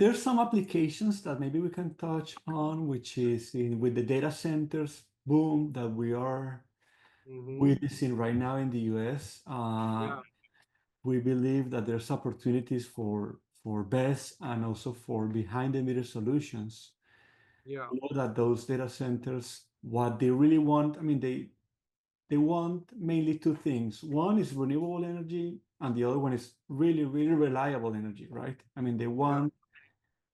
There's some applications that maybe we can touch on, which is with the data centers boom that we are Hmm. witnessing right now in the US. Yeah, We believe that there's opportunities for BESS and also for behind the meter solutions. yeah, You know that those data centers, what they really want, I mean, they want mainly two things. One is renewable energy, and the other one is really, really reliable energy, right? I mean, they yeah, want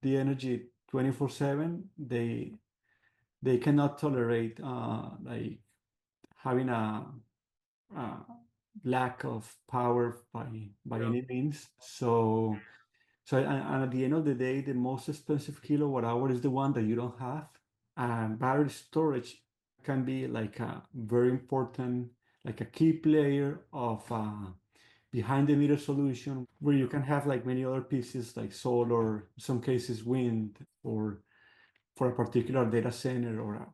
the energy 24/7. They cannot tolerate like having a lack of power by yeah. any means. And at the end of the day, the most expensive kilowatt hour is the one that you don't have. And battery storage can be like a very important, like a key player of behind the meter solution where you can have like many other pieces like solar, in some cases wind, for a particular data center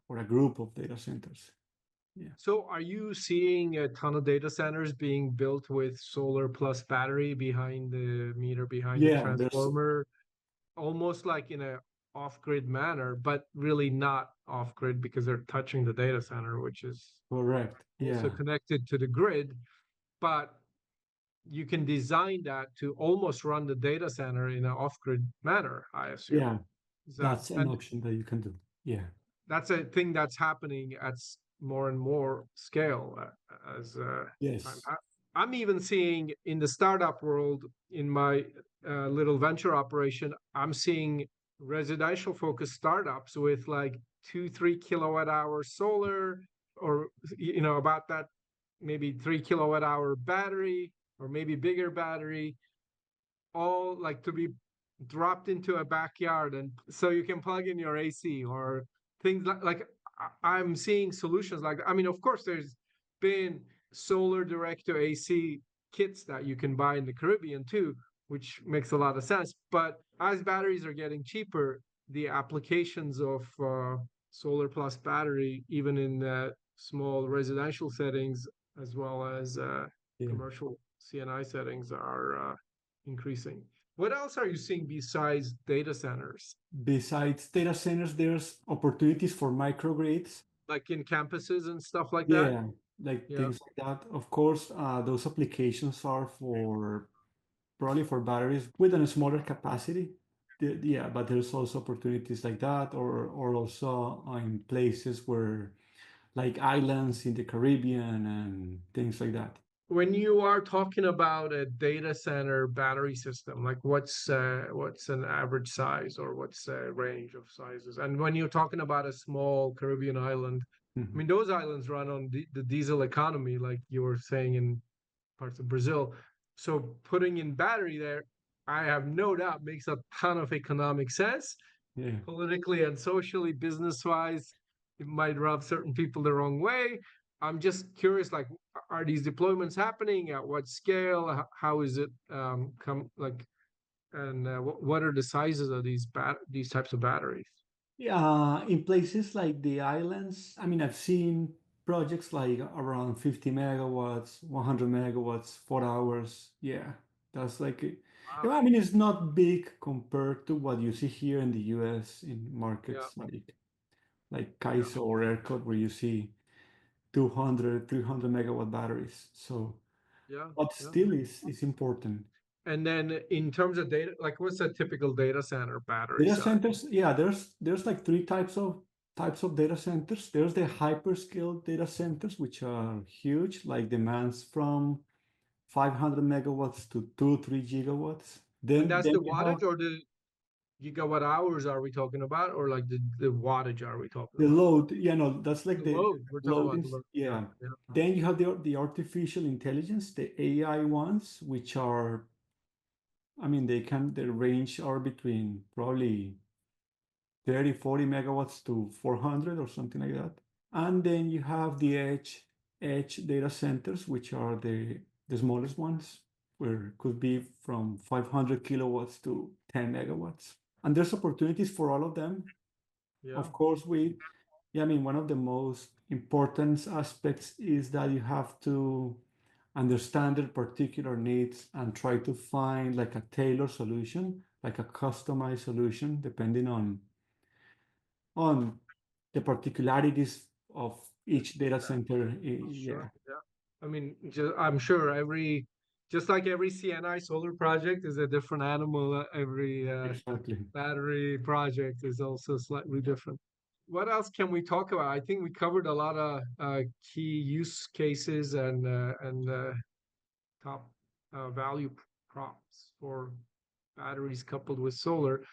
or a group of data centers. Yeah. So are you seeing a ton of data centers being built with solar plus battery behind the meter, behind the Yeah, there's transformer, almost like in a off-grid manner, but really not off-grid because they're touching the data center, which is correct. also Yeah. connected to the grid, but you can design that to almost run the data center in an off-grid manner, I assume. Yeah. Is that, That's an and option that you can do. Yeah. that's a thing that's happening at more and more scale as time Yes. passes. I'm even seeing in the startup world, in my little venture operation, I'm seeing residential focused startups with like 2, 3 kilowatt hour solar, or about that, maybe 3 kilowatt hour battery, or maybe bigger battery, all like to be dropped into a backyard, and so you can plug in your AC or things like I'm seeing solutions like that. I mean, of course, there's been solar direct to AC kits that you can buy in the Caribbean too, which makes a lot of sense. But as batteries are getting cheaper, the applications of solar plus battery, even in small residential settings as well as Yeah. commercial CNI settings, are increasing. What else are you seeing besides data centers? Besides data centers, there's opportunities for microgrids. Like in campuses and stuff like that? Yeah, like Yeah. things like that. Of course, those applications are for probably for batteries with a smaller capacity. Yeah, but there's also opportunities like that, or also in places where like islands in the Caribbean and things like that. When you are talking about a data center battery system, like what's an average size, or what's a range of sizes? And when you're talking about a small Caribbean island, I Mhm. mean, those islands run on the diesel economy, like you were saying in parts of Brazil. So putting in battery there, I have no doubt, makes a ton of economic sense, Yeah. politically and socially, business wise. It might rub certain people the wrong way. I'm just curious, like, are these deployments happening at what scale? How is it come like, and what are the sizes of these types of batteries? Yeah, in places like the islands, I mean, I've seen projects like around 50 megawatts, 100 megawatts, 4 hours. Yeah, that's like, Wow. yeah, I mean, it's not big compared to what you see here in the US in Yeah, markets like yeah, CAISO or ERCOT, where you see 200, 300 megawatt batteries. So, yeah, but yeah. still is important. And then in terms of data, like what's a typical data center battery Data size? centers, yeah, there's like three types of data centers. There's the hyperscale data centers, which are huge, like demands from 500 megawatts to 2, 3 gigawatts. And Then that's then the you have wattage, or the gigawatt hours are we talking about, or like the wattage are we talking the about? load. Yeah, no, that's like The the load. We're talking about the loadings. load. Yeah, Yeah. yeah. Then you have the artificial intelligence, the AI ones, which are, I mean, the range are between probably 30, 40 megawatts to 400 or something like that. And then you have the edge data centers, which are the smallest ones, where it could be from 500 kilowatts to 10 megawatts. And there's opportunities for all of them. Yeah. Of course, yeah, I mean, one of the most important aspects is that you have to understand their particular needs and try to find like a tailored solution. like a customized solution depending on the particularities of each data center. Yeah, Sure. Yeah. I mean, I'm sure just like every CNI solar project is a different animal, every exactly. battery project is also slightly different. What else can we talk about? I think we covered a lot of key use cases and top value props for batteries coupled with solar.